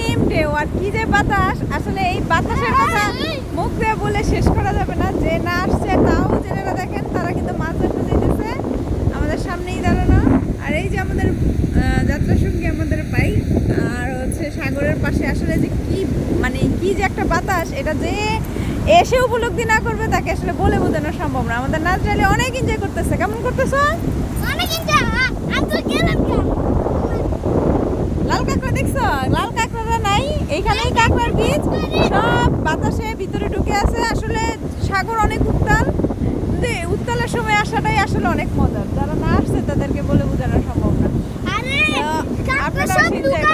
অসীম ঢেউ আর কি যে বাতাস, আসলে এই বাতাসের কথা মুখ দিয়ে বলে শেষ করা যাবে না। যে না আসছে তাও জেলেরা দেখেন তারা কিন্তু মাছ ধরতে যেতেছে আমাদের সামনেই দাঁড়ানো। আর এই যে আমাদের যাত্রা সঙ্গী আমাদের বাইক, আর হচ্ছে সাগরের পাশে আসলে যে কি মানে কি যে একটা বাতাস, এটা যে এসে উপলব্ধি না করবে তাকে আসলে বলে বোঝানো সম্ভব না। আমাদের নাজরালি অনেক এনজয় করতেছে। কেমন করতেছ? অনেক এনজয়। আমি তো গেলাম কে? লাল কাঁকড়া দেখছো? লাল কাঁকড়াটা নাই, এইখানেই কাঁকড়ার বীজ সব বাতাসে ভিতরে ঢুকে আছে। আসলে সাগর অনেক উত্তাল, কিন্তু এই উত্তালের সময় আসাটাই আসলে অনেক মজার। যারা না আসছে তাদেরকে বলে বোঝানো সম্ভব না। আরে তো কাকড়া আপনারা সব enjoy লুকায়